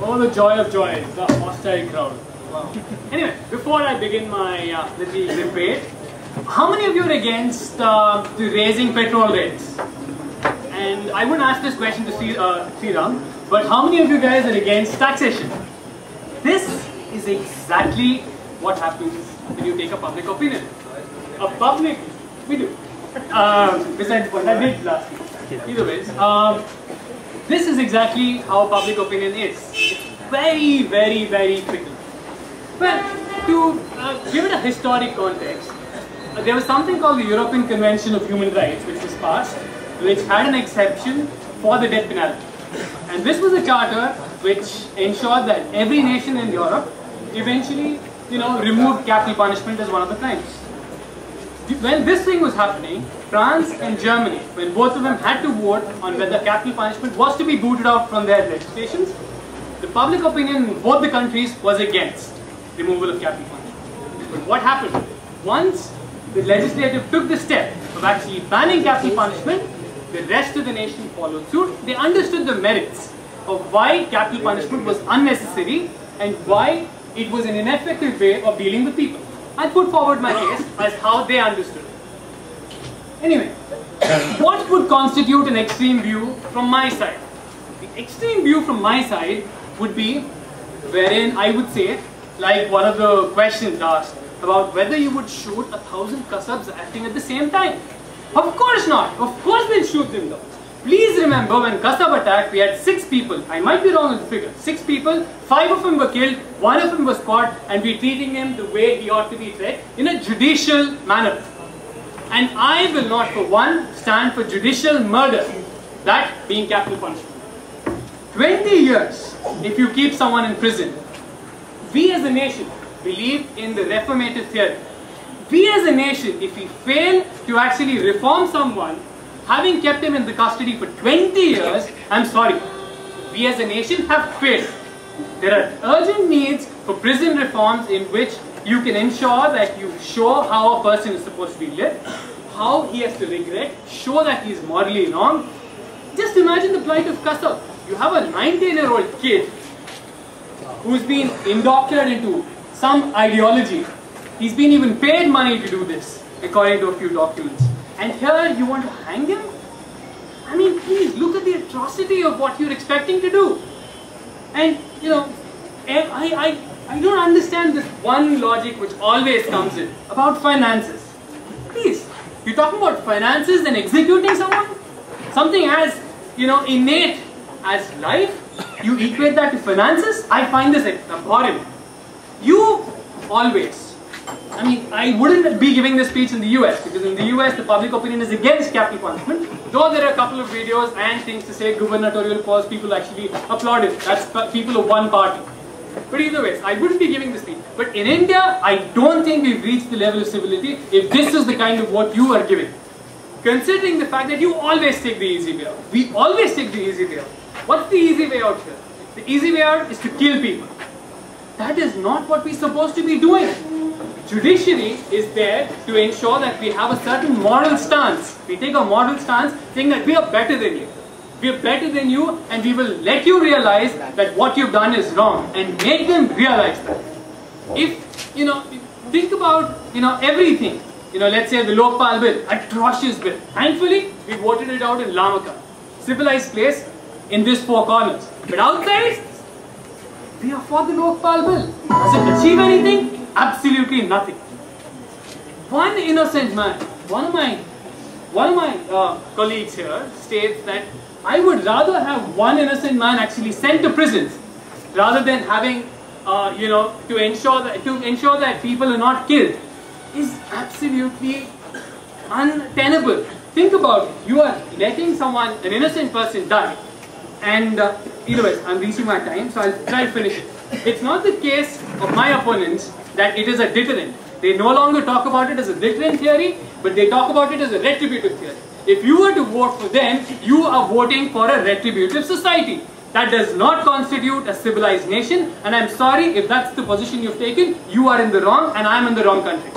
Oh, the joy of joy, the hostile crowd. Wow. Anyway, before I begin my little debate, how many of you are against the raising petrol rates? And I wouldn't ask this question to Sriram, but how many of you guys are against taxation? This is exactly what happens when you take a public opinion. We do. Besides what I did last week. Either ways, this is exactly how public opinion is. It's very, very, very fickle. Well, to give it a historic context, there was something called the European Convention of Human Rights, which was passed, which had an exception for the death penalty. And this was a charter which ensured that every nation in Europe eventually, removed capital punishment as one of the crimes. When this thing was happening, France and Germany, when both of them had to vote on whether capital punishment was to be booted out from their legislations, the public opinion in both the countries was against removal of capital punishment. But what happened? Once the legislature took the step of actually banning capital punishment, the rest of the nation followed suit. They understood the merits of why capital punishment was unnecessary and why it was an ineffective way of dealing with people. I put forward my case as how they understood it. Anyway, what would constitute an extreme view from my side? The extreme view from my side would be wherein I would say, like one of the questions asked, about whether you would shoot 1,000 Kasabs acting at the same time. Of course not. Of course we'll shoot them though. Please remember when Kasab attacked, we had 6 people. I might be wrong with the figure. 6 people, 5 of them were killed, 1 of them was caught, and we're treating him the way he ought to be treated, in a judicial manner. And I will not for one stand for judicial murder, that being capital punishment. 20 years if you keep someone in prison. We as a nation believe in the reformative theory. We as a nation, if we fail to actually reform someone, having kept him in the custody for 20 years, I'm sorry, we as a nation have failed. There are urgent needs for prison reforms in which you can ensure that you show how a person is supposed to be lived, how he has to regret, show that he is morally wrong. Just imagine the plight of Kasab. You have a 19-year-old kid who's been indoctrinated into some ideology. He's been even paid money to do this, according to a few documents. And here you want to hang him? I mean, please look at the atrocity of what you're expecting to do. And, I don't understand this one logic which always comes in about finances. Please, you're talking about finances and executing someone? Something as, innate as life? You equate that to finances? I find this abhorrent. You always, I wouldn't be giving this speech in the US, because in the US the public opinion is against capital punishment, though there are a couple of videos and things to say gubernatorial pause, people actually applaud it. That's people of one party. But either way, I wouldn't be giving this speech. But in India, I don't think we've reached the level of civility if this is the kind of what you are giving. Considering the fact that you always take the easy way out. We always take the easy way out. What's the easy way out here? The easy way out is to kill people. That is not what we're supposed to be doing. Judiciary is there to ensure that we have a certain moral stance. We take a moral stance saying that we are better than you. We are better than you, and we will let you realize that what you've done is wrong and make them realize that. If, think about, everything. Let's say the Lokpal bill, atrocious bill. Thankfully, we voted it out in Lamaka. Civilized place in these 4 corners. But outside, we are for the Lokpal bill. Does it achieve anything? Absolutely nothing. One innocent man, one of my colleagues here states that I would rather have one innocent man actually sent to prisons rather than having, to ensure that people are not killed, is absolutely untenable. Think about it. You are letting an innocent person die. And either way, I'm reaching my time, so I'll try to finish it. It's not the case of my opponents that it is a deterrent. They no longer talk about it as a deterrent theory, but they talk about it as a retributive theory. If you were to vote for them, you are voting for a retributive society. That does not constitute a civilized nation, and I'm sorry if that's the position you've taken. You are in the wrong, and I'm in the wrong country.